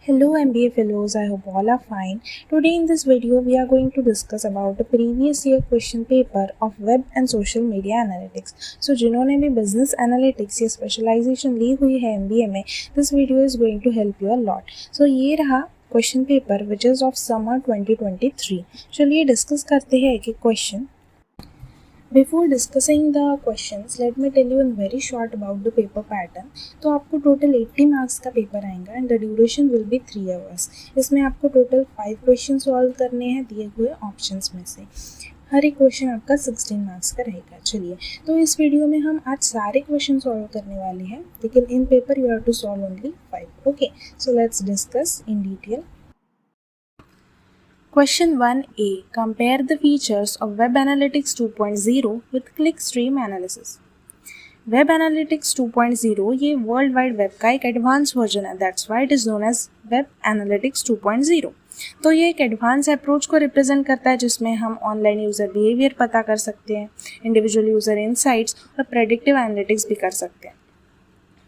Hello MBA fellows, I hope all are fine. Today in this video we are going to discuss about the previous year question paper of web and social media analytics. So जिन्होंने भी business analytics या specialization ली हुई है MBA में, this video is going to help you a lot. So ये रहा question paper which is of summer 2023. चलिए discuss करते हैं एक एक question. Before discussing the questions, let me tell you in very short about the paper pattern. तो आपको total 80 marks का पेपर आएगा and the duration will be 3 hours. इसमें आपको टोटल 5 क्वेश्चन सॉल्व करने हैं दिए हुए ऑप्शंस में से. हर एक क्वेश्चन आपका 16 मार्क्स का रहेगा. चलिए, तो इस वीडियो में हम आज सारे क्वेश्चन सॉल्व करने वाले हैं, लेकिन in paper you have to solve only 5. Okay, so let's discuss in detail. Question 1A. Compare the features of Web Analytics 2.0 with Clickstream Analysis. Web Analytics 2.0 ये वर्ल्ड वाइड वेब का एक advance version है. That's why it is known as Web Analytics 2.0. तो ये एक advance approach को represent करता है जिसमें हम ऑनलाइन यूज़र बिहेवियर पता कर सकते हैं, इंडिविजुअल यूज़र इनसाइट्स और प्रेडिक्टिव एनालिटिक्स भी कर सकते हैं.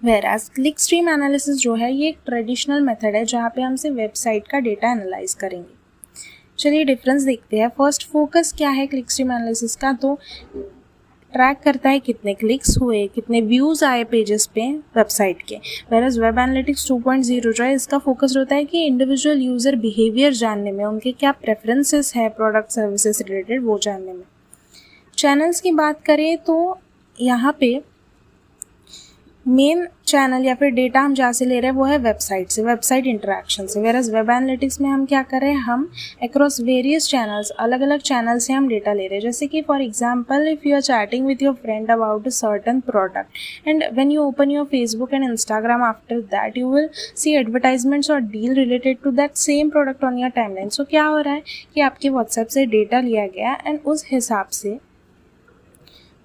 वेराज क्लिकस्ट्रीम एनालिसिस जो है ये एक ट्रेडिशनल मेथड है जहाँ पे हम सिर्फ वेबसाइट का डेटा एनालाइज करेंगे. चलिए डिफरेंस देखते हैं. फर्स्ट फोकस क्या है क्लिकस्ट्रीम एनालिसिस का, तो ट्रैक करता है कितने क्लिक्स हुए, कितने व्यूज़ आए पेजेस पे वेबसाइट के. वेराज वेब एनालिटिक्स 2.0 जो है इसका फोकस होता है कि इंडिविजुअल यूज़र बिहेवियर जानने में, उनके क्या प्रेफरेंसेस है प्रोडक्ट सर्विसेज रिलेटेड वो जानने में. चैनल्स की बात करें तो यहाँ पे मेन चैनल या फिर डेटा हम जहाँ से ले रहे हैं वो है वेबसाइट से, वेबसाइट इंटरेक्शन से. वेराज वेब एनालिटिक्स में हम क्या कर रहे हैं, हम अक्रॉस वेरियस चैनल्स, अलग अलग चैनल से हम डेटा ले रहे हैं. जैसे कि for example if you are chatting with your friend about a certain product and when you open your Facebook and Instagram after that you will see advertisements और deal related to that same product on your timeline. So क्या हो रहा है कि आपके WhatsApp से data लिया गया एंड उस हिसाब से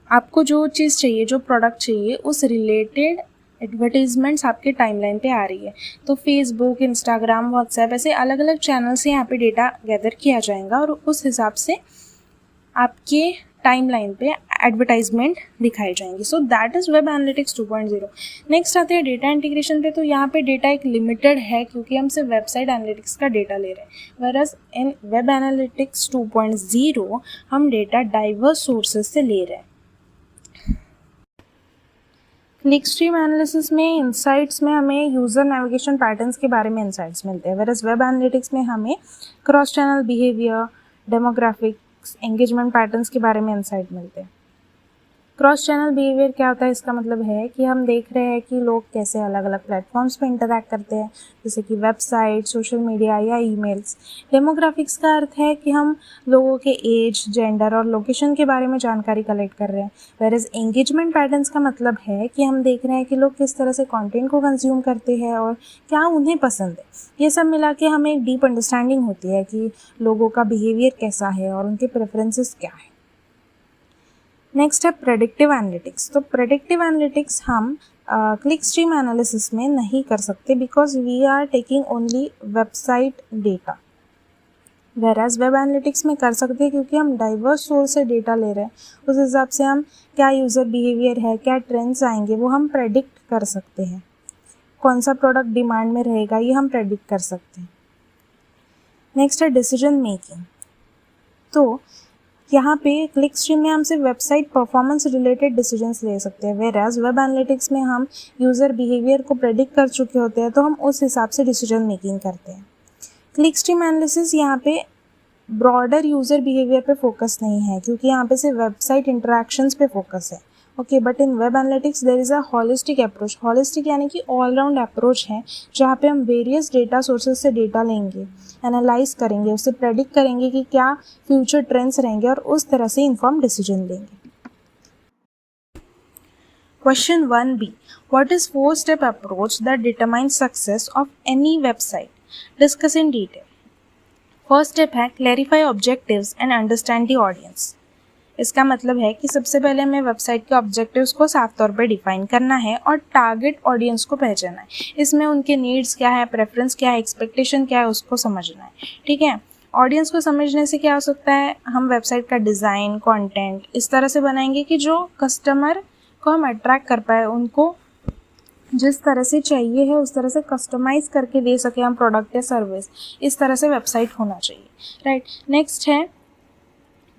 आपको जो चीज़ चाहिए, जो प्रोडक्ट चाहिए, उस रिलेटेड एडवर्टीजमेंट्स आपके टाइमलाइन पे आ रही है. तो फेसबुक, इंस्टाग्राम, व्हाट्सएप ऐसे अलग अलग चैनल से यहाँ पे डेटा गैदर किया जाएगा और उस हिसाब से आपके टाइमलाइन पे एडवर्टाइजमेंट दिखाई जाएंगी. सो that is web analytics 2.0. Next आते हैं डेटा इंटीग्रेशन पे. तो यहाँ पे डेटा एक लिमिटेड है क्योंकि हम सिर्फ वेबसाइट एनालिटिक्स का डेटा ले रहे हैं. वेराज इन वेब एनालिटिक्स 2.0 हम डेटा डाइवर्स सोर्सेज से ले रहे हैं. क्लिकस्ट्रीम एनालिसिस में इंसाइट्स में हमें यूज़र नेविगेशन पैटर्न्स के बारे में इंसाइट्स मिलते हैं. वेराज वेब एनालिटिक्स में हमें cross channel behaviour, demographics, engagement patterns के बारे में इंसाइट मिलते हैं. क्रॉस चैनल बिहेवियर क्या होता है, इसका मतलब है कि हम देख रहे हैं कि लोग कैसे अलग अलग प्लेटफॉर्म्स पे इंटरैक्ट करते हैं, जैसे कि वेबसाइट, सोशल मीडिया या ईमेल्स. डेमोग्राफिक्स का अर्थ है कि हम लोगों के एज, जेंडर और लोकेशन के बारे में जानकारी कलेक्ट कर रहे हैं. वेराज एंगेजमेंट पैटर्न्स का मतलब है कि हम देख रहे हैं कि लोग किस तरह से कंटेंट को कंज्यूम करते हैं और क्या उन्हें पसंद है. ये सब मिला के हमें एक डीप अंडरस्टैंडिंग होती है कि लोगों का बिहेवियर कैसा है और उनके प्रेफरेंसेस क्या है. नेक्स्ट है प्रेडिक्टिव एनालिटिक्स. तो प्रेडिक्टिव एनालिटिक्स हम क्लिकस्ट्रीम एनालिसिस में नहीं कर सकते because we are taking only website data. Whereas web analytics में कर सकते हैं क्योंकि हम डाइवर्स सोर्स से डेटा ले रहे हैं. उस हिसाब से हम क्या यूज़र बिहेवियर है, क्या ट्रेंड्स आएंगे वो हम प्रेडिक्ट कर सकते हैं. कौन सा प्रोडक्ट डिमांड में रहेगा ये हम प्रेडिक्ट कर सकते हैं. नेक्स्ट है डिसीजन मेकिंग. तो यहाँ पे क्लिकस्ट्रीम में हम सिर्फ वेबसाइट परफॉर्मेंस रिलेटेड डिसीजंस ले सकते हैं. वेराज वेब एनालिटिक्स में हम यूज़र बिहेवियर को प्रेडिक्ट कर चुके होते हैं तो हम उस हिसाब से डिसीजन मेकिंग करते हैं. क्लिकस्ट्रीम एनालिसिस यहाँ पे ब्रॉडर यूज़र बिहेवियर पे फोकस नहीं है क्योंकि यहाँ पे सिर्फ वेबसाइट इंटरेक्शंस पे फोकस है. Okay, but in web analytics there is a holistic approach. Holistic यानी कि ऑल राउंड अप्रोच है जहाँ पे हम वेरियस डेटा सोर्सेज से डेटा लेंगे, एनालाइज करेंगे, उससे प्रेडिक्ट करेंगे कि क्या फ्यूचर ट्रेंड्स रहेंगे और उस तरह से इन्फॉर्म डिसीजन लेंगे. Question 1B. What is 4-step approach that determines success of any website? Discuss in detail. First step है clarify objectives and understand the audience. इसका मतलब है कि सबसे पहले हमें वेबसाइट के ऑब्जेक्टिव्स को साफ तौर पर डिफाइन करना है और टारगेट ऑडियंस को पहचानना है. इसमें उनके नीड्स क्या है, प्रेफरेंस क्या है, एक्सपेक्टेशन क्या है, उसको समझना है. ठीक है, ऑडियंस को समझने से क्या हो सकता है, हम वेबसाइट का डिज़ाइन, कंटेंट इस तरह से बनाएंगे कि जो कस्टमर को हम अट्रैक्ट कर पाए, उनको जिस तरह से चाहिए है उस तरह से कस्टमाइज़ करके दे सके हम प्रोडक्ट या सर्विस, इस तरह से वेबसाइट होना चाहिए, राइट। नेक्स्ट है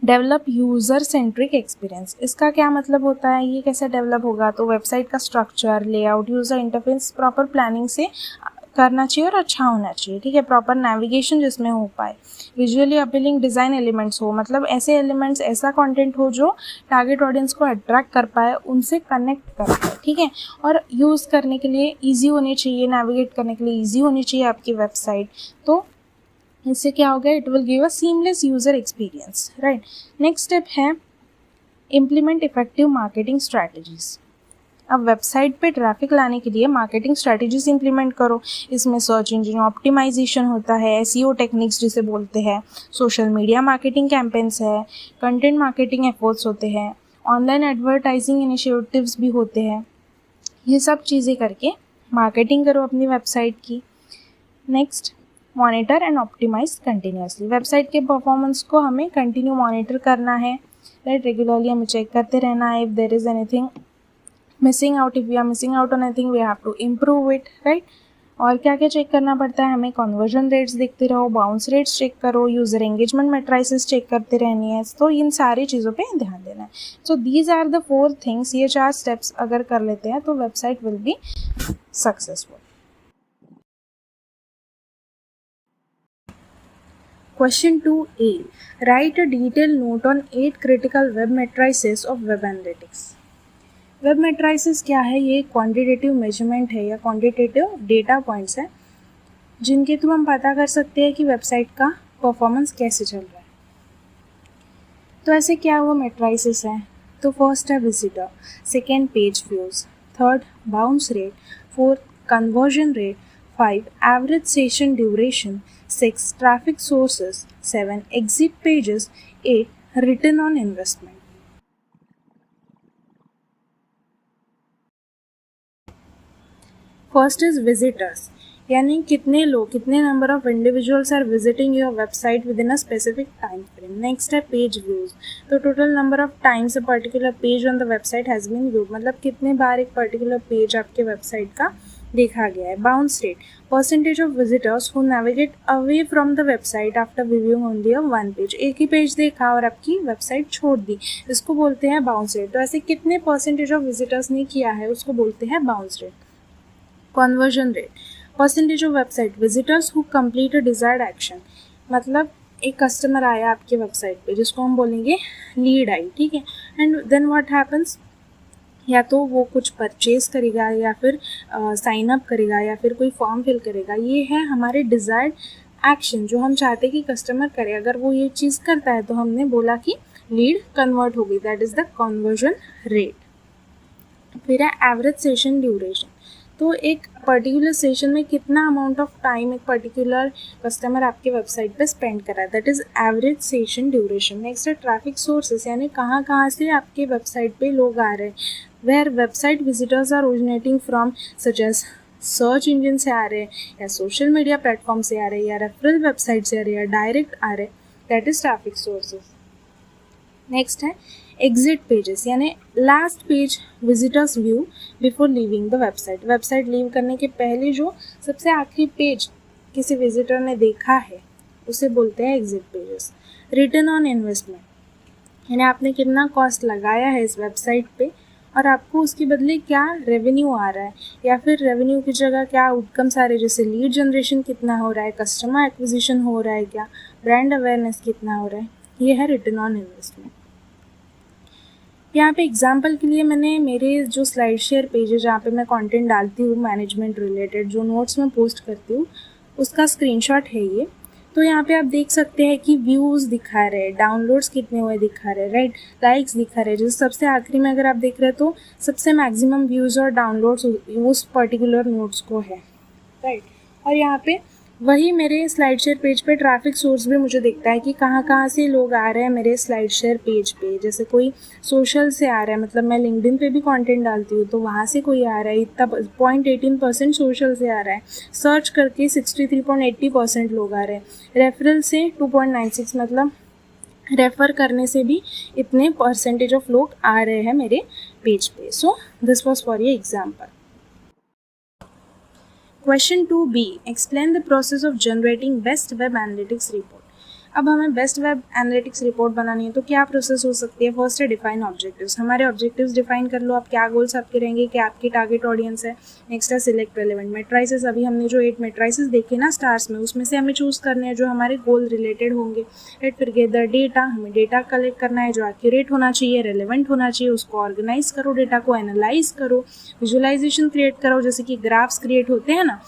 डेवलप यूज़र सेंट्रिक एक्सपीरियंस। इसका क्या मतलब होता है, ये कैसे डेवलप होगा, तो वेबसाइट का structure, layout, user interface proper planning से करना चाहिए और अच्छा होना चाहिए, ठीक है। प्रॉपर नेविगेशन जिसमें हो पाए, विजुअली अपीलिंग डिज़ाइन एलिमेंट्स हो, मतलब ऐसे एलिमेंट्स, ऐसा कंटेंट हो जो टारगेट ऑडियंस को अट्रैक्ट कर पाए, उनसे कनेक्ट कर पाए, ठीक है। और यूज़ करने के लिए ईजी होनी चाहिए, नेविगेट करने के लिए ईजी होनी चाहिए आपकी वेबसाइट। तो इससे क्या होगा, it will give a seamless user experience, right. Next step है इम्प्लीमेंट इफेक्टिव मार्केटिंग स्ट्रैटेजीज। अब वेबसाइट पे ट्रैफिक लाने के लिए मार्केटिंग स्ट्रैटेजीज इंप्लीमेंट करो। इसमें सर्च इंजन ऑप्टिमाइजेशन होता है, एसईओ टेक्निक्स जिसे बोलते हैं, सोशल मीडिया मार्केटिंग कैंपेन्स है, कंटेंट मार्केटिंग एफर्ट्स होते हैं, ऑनलाइन एडवर्टाइजिंग इनिशिएटिव्स भी होते हैं। ये सब चीज़ें करके मार्केटिंग करो अपनी वेबसाइट की। Next monitor and optimise continuously. Website के परफॉर्मेंस को हमें कंटिन्यू मॉनिटर करना है, राइट। रेगुलरली हमें चेक करते रहना है, if there is anything missing out, if we are missing out on anything we have to improve it, right. और क्या क्या चेक करना पड़ता है हमें, कन्वर्जन रेट्स देखते रहो, बाउंस रेट्स चेक करो, यूज़र एंगेजमेंट मैट्रिसेस चेक करते रहनी है। तो इन सारी चीज़ों पे ध्यान देना है। So these are the 4 things, ये 4 स्टेप्स अगर कर लेते हैं तो website will be successful. Question 2A. Write a detailed note on 8 critical web matrices of web analytics. Web matrices क्या है, ये क्वांटिटेटिव मेजरमेंट है या क्वांटिटेटिव डेटा पॉइंट्स है जिनके थ्रू हम पता कर सकते हैं कि वेबसाइट का परफॉर्मेंस कैसे चल रहा है। तो ऐसे क्या वो मेट्राइसिस है, तो फर्स्ट है visitor, second page views, third bounce rate, fourth conversion rate, 5 average session duration, 6 traffic sources, 7 exit pages, 8 return on investment. First is visitors, यानी कितने लोग, कितने number of individuals are visiting your website within a specific time frame. Next है page views, तो total number of times a particular page on the website has been viewed, मतलब कितने बार एक particular page आपके website का देखा गया है। Bounce rate, percentage of visitors who navigate away from the website after viewing only one page, एक ही page देखा और आपकी वेबसाइट छोड़ दी, इसको बोलते हैं बाउंस रेट। तो ऐसे कितने परसेंटेज ऑफ विजिटर्स ने किया है उसको बोलते हैं bounce rate. Conversion rate, percentage of website visitors who complete a desired action, मतलब एक कस्टमर आया आपके वेबसाइट पे जिसको हम बोलेंगे लीड आई, ठीक है। एंड देन व्हाट हैपन्स, या तो वो कुछ परचेज करेगा या फिर साइन अप करेगा या फिर कोई फॉर्म फिल करेगा, ये है हमारे डिज़ायर्ड एक्शन जो हम चाहते हैं कि कस्टमर करे। अगर वो ये चीज़ करता है तो हमने बोला कि लीड कन्वर्ट होगी, that is the conversion rate. फिर है एवरेज सेशन ड्यूरेशन, तो एक पर्टिकुलर सेशन में कितना अमाउंट ऑफ टाइम एक पर्टिकुलर कस्टमर आपके वेबसाइट पे स्पेंड कर रहा है, that is average session duration. Next है ट्रैफिक सोर्सेस, यानी कहाँ कहाँ से आपके वेबसाइट पे लोग आ रहे हैं, where website visitors are originating from, such as search engine से आ रहे हैं या सोशल मीडिया प्लेटफॉर्म से आ रहे हैं या रेफरल वेबसाइट से आ रहे हैं या डायरेक्ट आ रहे हैं, that is traffic sources. Next है एग्जिट पेजेस, यानी last page visitors view before leaving the website, website leave करने के पहले जो सबसे आखिरी पेज किसी विजिटर ने देखा है उसे बोलते हैं exit pages. Return on investment, यानी आपने कितना कॉस्ट लगाया है इस वेबसाइट पे और आपको उसके बदले क्या रेवेन्यू आ रहा है, या फिर रेवेन्यू की जगह क्या आउटकम्स आ रहे हैं, जैसे लीड जनरेशन कितना हो रहा है, कस्टमर एक्विजिशन हो रहा है क्या, ब्रांड अवेयरनेस कितना हो रहा है, ये है रिटर्न ऑन इन्वेस्टमेंट। यहाँ पे एग्जाम्पल के लिए मैंने मेरे जो स्लाइड शेयर पेज है जहाँ पे मैं कंटेंट डालती हूँ मैनेजमेंट रिलेटेड, जो नोट्स में पोस्ट करती हूँ, उसका स्क्रीनशॉट है ये। तो यहाँ पे आप देख सकते हैं कि व्यूज़ दिखा रहे हैं, डाउनलोड्स कितने हुए दिखा रहे हैं, राइट, लाइक्स दिखा रहे हैं। जैसे सबसे आखिरी में अगर आप देख रहे हैं तो सबसे मैक्सिमम व्यूज़ और डाउनलोड्स उस पर्टिकुलर नोट्स को है, राइट। और यहाँ पे वही मेरे स्लाइड शेयर पेज पे ट्रैफिक सोर्स भी मुझे दिखता है कि कहाँ कहाँ से लोग आ रहे हैं मेरे स्लाइड शेयर पेज पे। जैसे कोई सोशल से आ रहा है, मतलब मैं लिंक्डइन पे भी कंटेंट डालती हूँ तो वहाँ से कोई आ रहा है, इतना 0.18% सोशल से आ रहा है। सर्च करके 63.80% लोग आ रहे हैं। रेफरल से 2.96, मतलब रेफ़र करने से भी इतने परसेंटेज ऑफ लोग आ रहे हैं मेरे पेज पे। सो दिस वॉज फॉर ये example. Question 2B, explain the process of generating best web analytics report. अब हमें बेस्ट वेब एनालिटिक्स रिपोर्ट बनानी है तो क्या प्रोसेस हो सकती है। फर्स्ट है डिफाइन ऑब्जेक्टिव्स, हमारे ऑब्जेक्टिव्स डिफाइन कर लो, आप क्या गोल्स आपके रहेंगे, क्या आपकी टारगेट ऑडियंस है। नेक्स्ट है सिलेक्ट रेलेवेंट मेट्राइसेस, अभी हमने जो 8 मेट्राइसेस देखे ना स्टार्स में, उसमें से हमें चूज़ करने हैं जो हमारे गोल रिलेटेड होंगे, राइट। फिर गैदर डेटा, हमें डेटा कलेक्ट करना है जो एक्यूरेट होना चाहिए, रेलेवेंट होना चाहिए, उसको ऑर्गेनाइज करो, डेटा को एनालाइज करो, विजुअलाइजेशन क्रिएट करो, जैसे कि ग्राफ्स क्रिएट होते हैं ना,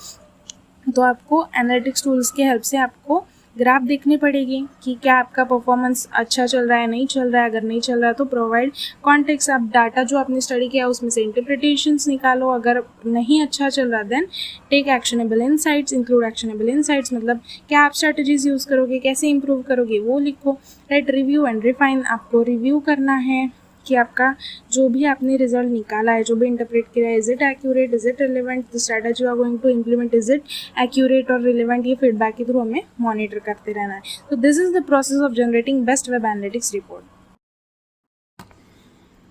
तो आपको एनालिटिक्स टूल्स के हेल्प से आपको ग्राफ देखनी पड़ेगी कि क्या आपका परफॉर्मेंस अच्छा चल रहा है, नहीं चल रहा है। अगर नहीं चल रहा है तो प्रोवाइड कॉन्टेक्स्ट, आप डाटा जो आपने स्टडी किया उसमें से इंटरप्रिटेशंस निकालो। अगर नहीं अच्छा चल रहा then take actionable insights, include actionable insights, मतलब क्या आप स्ट्रेटजीज यूज़ करोगे, कैसे इंप्रूव करोगे वो लिखो, राइट। रिव्यू एंड रिफाइन, आपको रिव्यू करना है कि आपका जो भी आपने रिजल्ट निकाला है, जो भी इंटरप्रेट किया है, is it accurate, is it relevant, the strategy you are going to implement, is it accurate और रिलेवेंट। ये फीडबैक के थ्रू हमें मॉनिटर करते रहना है। तो this is the process of generating best web analytics report.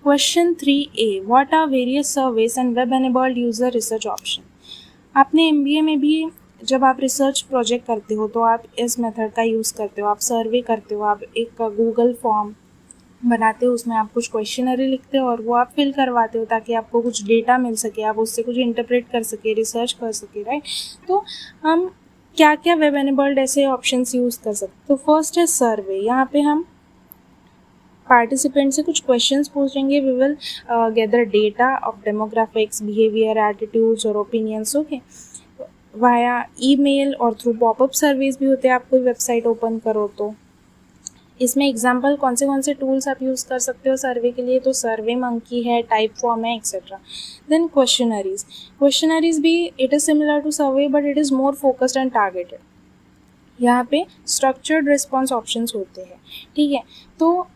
Question 3A, what are various surveys and web enabled user research option. आपने MBA में भी जब आप रिसर्च प्रोजेक्ट करते हो तो आप इस मेथड का यूज़ करते हो, आप सर्वे करते हो, आप एक गूगल फॉर्म बनाते हो, उसमें आप कुछ क्वेश्चनरी लिखते हो और वो आप फिल करवाते हो ताकि आपको कुछ डेटा मिल सके, आप उससे कुछ इंटरप्रेट कर सके, रिसर्च कर सके, राइट। तो हम क्या क्या वेब एनेबल्ड ऐसे ऑप्शंस यूज़ कर सकते। तो फर्स्ट है सर्वे, यहाँ पे हम पार्टिसिपेंट से कुछ क्वेश्चंस पूछेंगे, we will gather data of demographics, behaviour, attitudes और ओपिनियंस, ओके, वाया ईमेल और थ्रू पॉपअप सर्वेज भी होते हैं, आप कोई वेबसाइट ओपन करो तो। इसमें एग्जाम्पल कौन से टूल्स आप यूज़ कर सकते हो सर्वे के लिए, तो सर्वे मंकी है, टाइप फॉर्म है, एक्सेट्रा। देन क्वेश्चनरीज भी it is similar to survey but it is more focused and targeted. यहाँ पे स्ट्रक्चर्ड रिस्पॉन्स ऑप्शंस होते हैं, ठीक है। तो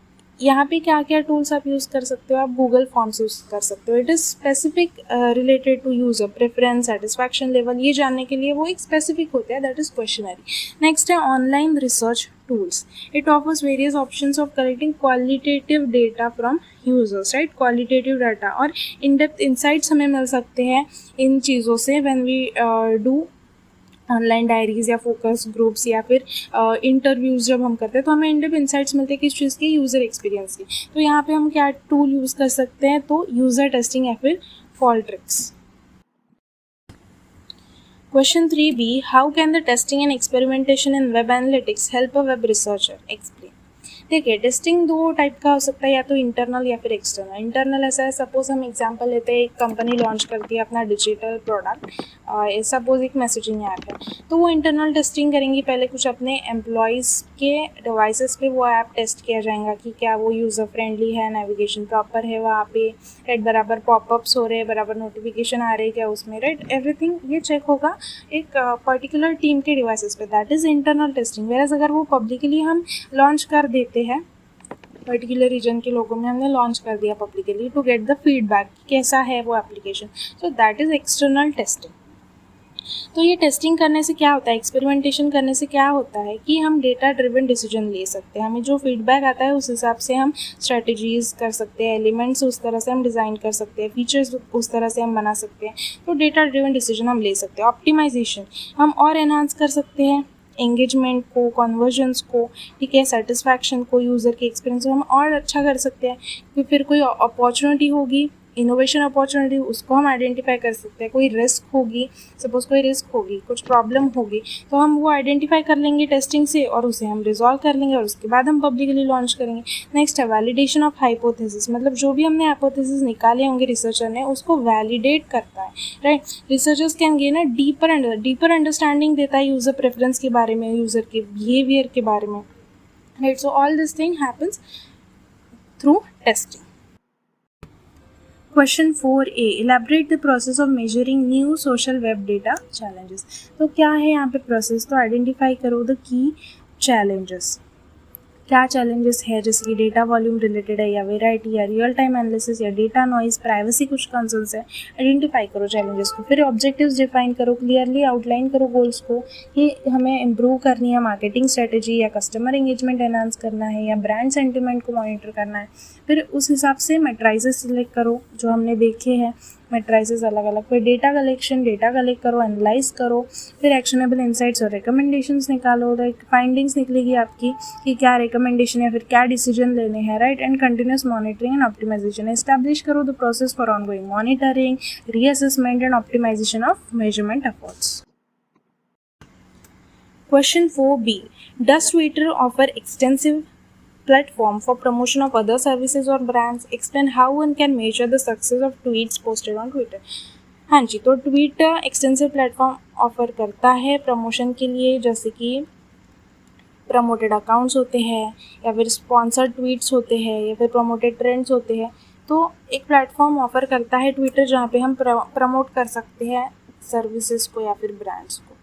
यहाँ पे क्या क्या टूल्स आप यूज़ कर सकते हो, आप गूगल फॉर्म्स यूज़ कर सकते हो। It is specific related to user preference, satisfaction level, ये जानने के लिए वो एक स्पेसिफिक होता है, दैट इज़ क्वेश्चनरी। नेक्स्ट है online research tools, it offers various options of collecting qualitative data from users, right. Qualitative data और इन डेप्थ इंसाइट्स हमें मिल सकते हैं इन चीज़ों से when we do online diaries या फोकस ग्रुप्स या फिर इंटरव्यूज़ जब हम करते हैं तो हमें इनडेप्थ इंसाइट्स मिलते हैं किस चीज़ के, यूज़र एक्सपीरियंस की। तो यहाँ पे हम क्या टूल यूज़ कर सकते हैं, तो यूज़र टेस्टिंग या फिर फॉल्ट्रिक्स। Question 3B, how can the testing and experimentation in web analytics help a web researcher, explain. देखिए, टेस्टिंग दो टाइप का हो सकता है, या तो इंटरनल या फिर एक्सटर्नल। इंटरनल ऐसा है, सपोज हम एग्जांपल लेते हैं, एक कंपनी लॉन्च करती है अपना डिजिटल प्रोडक्ट, सपोज एक मैसेजिंग ऐप है, तो वो इंटरनल टेस्टिंग करेंगी, पहले कुछ अपने एम्प्लॉयज़ के डिवाइसेस पे वो ऐप टेस्ट किया जाएगा कि क्या वो यूज़र फ्रेंडली है, नेविगेशन प्रॉपर है वहाँ पे, राइट, बराबर पॉपअप्स हो रहे हैं, बराबर नोटिफिकेशन आ रहे हैं क्या उसमें, राइट, एवरीथिंग ये चेक होगा एक पर्टिकुलर टीम के डिवाइसेस पे, दैट इज़ इंटरनल टेस्टिंग। वेरएज़ अगर वो पब्लिकली हम लॉन्च कर देते हैं, पर्टिकुलर रीजन के लोगों में हमने लॉन्च कर दिया publicly to get the feedback कैसा है वो application, so that is external testing. तो ये टेस्टिंग करने से क्या होता है, एक्सपेरिमेंटेशन करने से क्या होता है कि हम डेटा ड्रिवन डिसीजन ले सकते हैं, हमें जो फीडबैक आता है उस हिसाब से हम स्ट्रेटजीज कर सकते हैं, एलिमेंट्स उस तरह से हम डिज़ाइन कर सकते हैं, फीचर्स उस तरह से हम बना सकते हैं, तो डेटा ड्रिवन डिसीजन हम ले सकते हैं। ऑप्टिमाइजेशन हम और एनहांस कर सकते हैं एंगेजमेंट को, कन्वर्जन्स को, ठीक है, सेटिस्फैक्शन को, यूज़र के एक्सपीरियंस को हम और अच्छा कर सकते हैं। फिर कोई अपॉर्चुनिटी होगी, इनोवेशन अपॉर्चुनिटी, उसको हम आइडेंटिफाई कर सकते हैं। कोई रिस्क होगी, सपोज कोई रिस्क होगी, कुछ प्रॉब्लम होगी, तो हम वो आइडेंटिफाई कर लेंगे टेस्टिंग से और उसे हम रिजॉल्व कर लेंगे और उसके बाद हम पब्लिकली लॉन्च करेंगे। नेक्स्ट है वैलिडेशन ऑफ हाइपोथेसिस, मतलब जो भी हमने हाइपोथेसिस निकाले होंगे रिसर्चर ने उसको वैलिडेट करता है, right. Researchers can gain a deeper understanding देता है यूज़र प्रेफरेंस के बारे में, यूज़र के बिहेवियर के बारे में, right. So all this thing happens through testing. Question 4A, elaborate the process of measuring new social web data challenges. तो क्या है यहाँ पे प्रोसेस, तो आइडेंटिफाई करो द की चैलेंजेस, क्या चैलेंजेस है, जैसे कि डेटा वॉल्यूम रिलेटेड है या वेराइटी या रियल टाइम एनालिसिस या डेटा नॉइज, प्राइवेसी, कुछ कंसर्न्स है, आइडेंटिफाई करो चैलेंजेस को। फिर ऑब्जेक्टिव्स डिफाइन करो, क्लियरली आउटलाइन करो गोल्स को, ये हमें इम्प्रूव करनी है मार्केटिंग स्ट्रेटेजी या कस्टमर एंगेजमेंट एनहांस करना है या ब्रांड सेंटिमेंट को मॉनिटर करना है। फिर उस हिसाब से मैट्राइसेस सिलेक्ट करो जो हमने देखे हैं, मेट्राइसेस अलग अलग, फिर डेटा कलेक्शन, डेटा कलेक्ट करो, एनालाइज करो, फिर एक्शनेबल इंसाइट्स और रिकमेंडेशंस निकालो, फाइंडिंग्स निकलेगी आपकी कि क्या रिकमेंडेशन या फिर क्या डिसीजन लेने हैं, right. And continuous monitoring and optimisation, establish करो the process for ongoing monitoring, reassessment and optimisation of measurement efforts. Question 4b. Does Twitter offer extensive platform for promotion of other services or brands? Explain how one can measure the success of tweets posted on Twitter. हाँ जी, तो Twitter extensive platform offer करता है promotion के लिए, जैसे कि promoted accounts होते हैं या फिर स्पॉन्सर्ड ट्वीट्स होते हैं या फिर प्रमोटेड ट्रेंड्स होते हैं। तो एक प्लेटफॉर्म ऑफर करता है ट्विटर जहाँ पे हम प्रमोट कर सकते हैं सर्विसेज को या फिर ब्रांड्स को।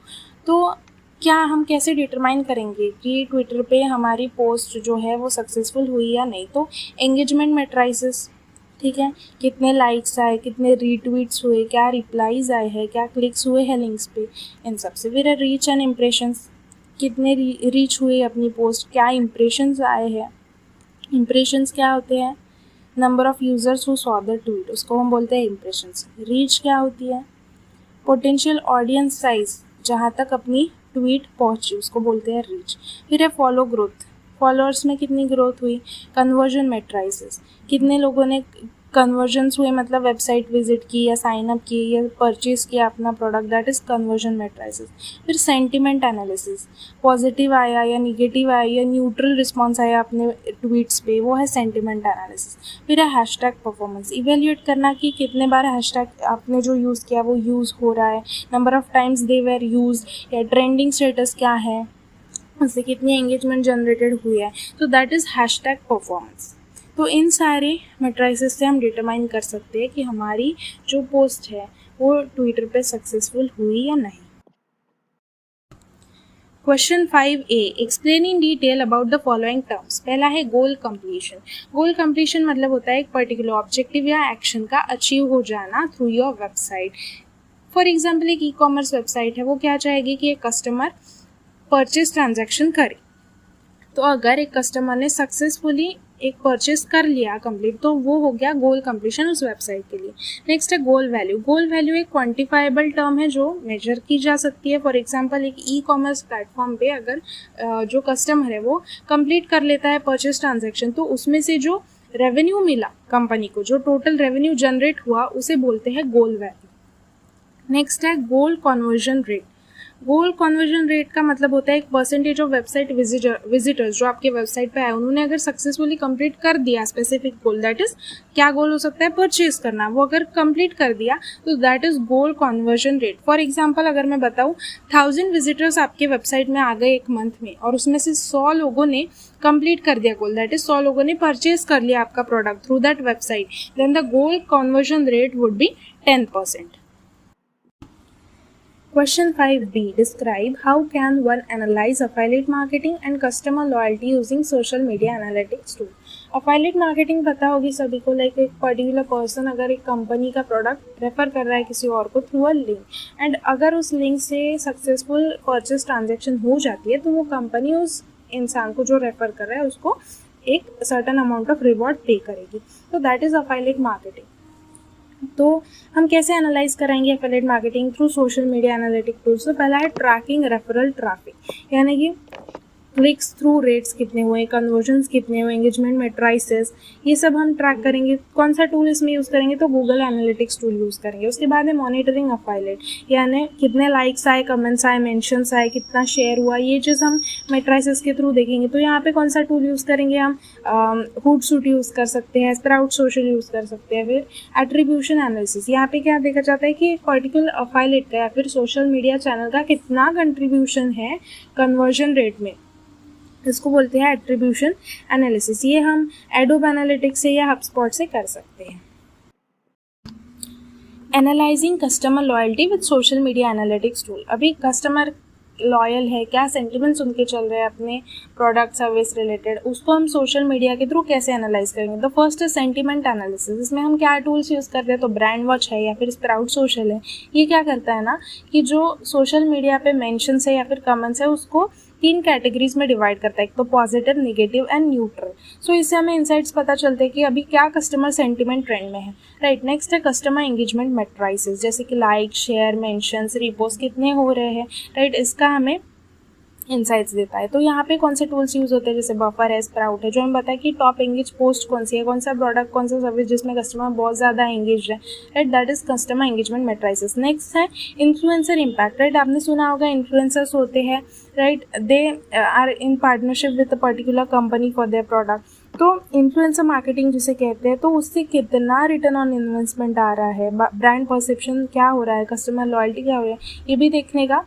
तो क्या हम कैसे डिटरमाइन करेंगे कि ट्विटर पे हमारी पोस्ट जो है वो सक्सेसफुल हुई या नहीं? तो एंगेजमेंट मैट्रिसेस, ठीक है, कितने लाइक्स आए, कितने रीट्वीट्स हुए, क्या रिप्लाईज आए हैं, क्या क्लिक्स हुए हैं लिंक्स पे, इन सब से। फिर रीच एंड इम्प्रेशंस, कितने रीच हुए अपनी पोस्ट, क्या इम्प्रेशंस आए हैं। इम्प्रेशंस क्या होते हैं? Number of users who saw the tweet, उसको हम बोलते हैं इम्प्रेशंस। रीच क्या होती है? पोटेंशियल ऑडियंस साइज, जहाँ तक अपनी ट्वीट पहुँची, उसको बोलते हैं रीच। फिर है फॉलो ग्रोथ, फॉलोअर्स में कितनी ग्रोथ हुई। कन्वर्जन मैट्रिसेस, कितने लोगों ने कन्वर्जन्स हुए, मतलब वेबसाइट विजिट की या साइन अप की या परचेज किया अपना product, that is conversion matrices. फिर सेंटिमेंट एनालिसिस, पॉजिटिव आया या निगेटिव आया या न्यूट्रल रिस्पॉन्स आया अपने ट्वीट्स पे, वो है सेंटिमेंट एनालिसिस। फिर है हैशटैग परफॉर्मेंस, इवेल्यूएट करना कि कितने बार हैशटैग आपने जो यूज़ किया वो यूज़ हो रहा है, number of times they were use, या ट्रेंडिंग स्टेटस क्या है, उससे कितनी एंगेजमेंट जनरेटेड हुई है। तो दैट इज़ हैशटैग परफॉर्मेंस। तो इन सारे मैट्रिसेस से हम डिटरमाइन कर सकते हैं कि हमारी जो पोस्ट है वो ट्विटर पे सक्सेसफुल हुई या नहीं। Question 5a. Explain in detail about the following terms. पहला है गोल कंप्लीशन। गोल कंप्लीशन मतलब होता है एक पर्टिकुलर ऑब्जेक्टिव या एक्शन का अचीव हो जाना through your website. For example एक ई-कॉमर्स वेबसाइट है, वो क्या चाहेगी कि एक कस्टमर परचेज ट्रांजैक्शन करे। तो अगर एक कस्टमर ने सक्सेसफुली एक परचेज कर लिया कंप्लीट, तो वो हो गया गोल कंप्लीशन उस वेबसाइट के लिए। नेक्स्ट है गोल वैल्यू। गोल वैल्यू एक क्वांटिफाइबल टर्म है जो मेजर की जा सकती है। फॉर एग्जांपल एक ई कॉमर्स प्लेटफॉर्म पे अगर जो कस्टमर है वो कंप्लीट कर लेता है परचेज ट्रांजैक्शन, तो उसमें से जो रेवेन्यू मिला कंपनी को, जो टोटल रेवेन्यू जनरेट हुआ, उसे बोलते हैं गोल वैल्यू। नेक्स्ट है गोल कन्वर्जन रेट। गोल कन्वर्जन रेट का मतलब होता है एक परसेंटेज ऑफ वेबसाइट विजिटर्स जो आपके वेबसाइट पे आए, उन्होंने अगर सक्सेसफुली कंप्लीट कर दिया स्पेसिफिक गोल, दैट इज क्या गोल हो सकता है, परचेज करना, वो अगर कंप्लीट कर दिया तो that is goal conversion rate. For example अगर मैं बताऊं 1000 विजिटर्स आपके वेबसाइट में आ गए एक मंथ में और उसमें से 100 लोगों ने कंप्लीट कर दिया गोल, दैट इज 100 लोगों ने परचेज कर लिया आपका product through that website, then the goal conversion rate would be 10%. Question 5b. Describe how can one analyze affiliate marketing and customer loyalty using social media analytics tool. Affiliate marketing पता होगी सभी को, like एक particular person अगर एक company का product refer कर रहा है किसी और को थ्रू अ लिंक, एंड अगर उस लिंक से सक्सेसफुल परचेज ट्रांजेक्शन हो जाती है तो वो कंपनी उस इंसान को जो रेफर कर रहा है उसको एक सर्टन अमाउंट ऑफ रिवॉर्ड पे करेगी। तो दैट इज अफिलिएट मार्केटिंग। तो हम कैसे एनालाइज कराएंगे affiliate marketing? Through social media analytic tools. तो पहला है ट्रैकिंग रेफरल ट्रैफिक, यानी कि क्लिक्स थ्रू रेट्स कितने हुए, कन्वर्जन्स कितने हुए, एंगेजमेंट मैट्रिसेस, ये सब हम ट्रैक करेंगे। कौन सा टूल इसमें यूज़ करेंगे? तो गूगल एनालिटिक्स टूल यूज़ करेंगे। उसके बाद है मॉनिटरिंग अफिलिएट, यानी कितने लाइक्स आए, कमेंट्स आए, मेंशंस आए, कितना शेयर हुआ, ये चीज़ हम मैट्रिसेस के थ्रू देखेंगे। तो यहाँ पे कौन सा टूल यूज़ करेंगे हम? होotsuite यूज़ कर सकते हैं, स्प्राउट सोशल यूज़ कर सकते हैं। फिर एट्रीब्यूशन एनालिसिस, यहाँ पे क्या देखा जाता है कि एक पर्टिकुलर अफिलिएट का या फिर सोशल मीडिया चैनल का कितना कंट्रीब्यूशन है कन्वर्जन रेट में, इसको बोलते हैं एट्रीब्यूशन एनालिसिस। ये हम एडोब एनालिटिक्स से या हबस्पॉट से कर सकते हैं। Analysing customer loyalty with social media analytics tool. अभी कस्टमर लॉयल है, क्या सेंटिमेंट्स उनके चल रहे हैं अपने प्रोडक्ट सर्विस रिलेटेड, उसको हम सोशल मीडिया के थ्रू कैसे एनालाइज करेंगे? तो फर्स्ट है सेंटिमेंट एनालिसिस। इसमें हम क्या टूल्स यूज़ करते हैं? तो ब्रांड वॉच है या फिर स्प्राउट सोशल है। ये क्या करता है ना कि जो सोशल मीडिया पे मेंशंस है या फिर कमेंट्स है उसको 3 कैटेगरीज में डिवाइड करता है, एक तो पॉजिटिव, नेगेटिव एंड न्यूट्रल। सो इससे हमें इंसाइट्स पता चलते हैं कि अभी क्या कस्टमर सेंटिमेंट ट्रेंड में है, राइट। नेक्स्ट है कस्टमर एंगेजमेंट मैट्रिसेस, जैसे कि लाइक, शेयर, मेंशंस, रिपोस्ट कितने हो रहे हैं, राइट, इसका हमें इंसाइट्स देता है। तो यहाँ पे कौन से टूल्स यूज़ होते हैं, जैसे बफर है, स्प्राउट है, जो हमें बताया कि टॉप एंगेज पोस्ट कौन सी है, कौन सा प्रोडक्ट, कौन सा सर्विस जिसमें कस्टमर बहुत ज़्यादा एंगेज है, right, that is customer engagement matrices. Next है इन्फ्लुएंसर इम्पैक्ट, राइट, आपने सुना होगा इन्फ्लुएंसर्स होते हैं, right, they are in partnership with a particular company for their product. तो इन्फ्लुएंसर मार्केटिंग जिसे कहते हैं, तो उससे कितना रिटर्न ऑन इन्वेस्टमेंट आ रहा है, ब्रांड परसेप्शन क्या हो रहा है, कस्टमर लॉयल्टी क्या हो रहा है, ये भी देखने का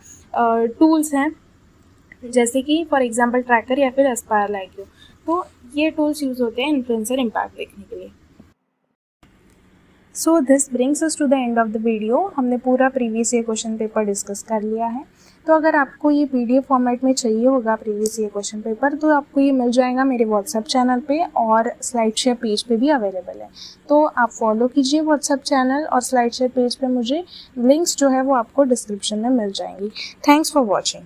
टूल्स हैं, जैसे कि फॉर एग्जांपल ट्रैकर या फिर एस्पायर लाइक यू। तो ये टूल्स यूज़ होते हैं इन्फ्लुएंसर इम्पैक्ट देखने के लिए। So this brings us to the end of the video. हमने पूरा previous year question paper discuss कर लिया है। तो अगर आपको ये PDF फॉर्मेट में चाहिए होगा प्रीवियस ईयर क्वेश्चन पेपर, तो आपको ये मिल जाएगा मेरे व्हाट्सएप चैनल पे और स्लाइड शेयर पेज पे भी अवेलेबल है। तो आप फॉलो कीजिए व्हाट्सएप चैनल और स्लाइड शेयर पेज पे, मुझे लिंक्स जो है वो आपको डिस्क्रिप्शन में मिल जाएंगी। Thanks for watching.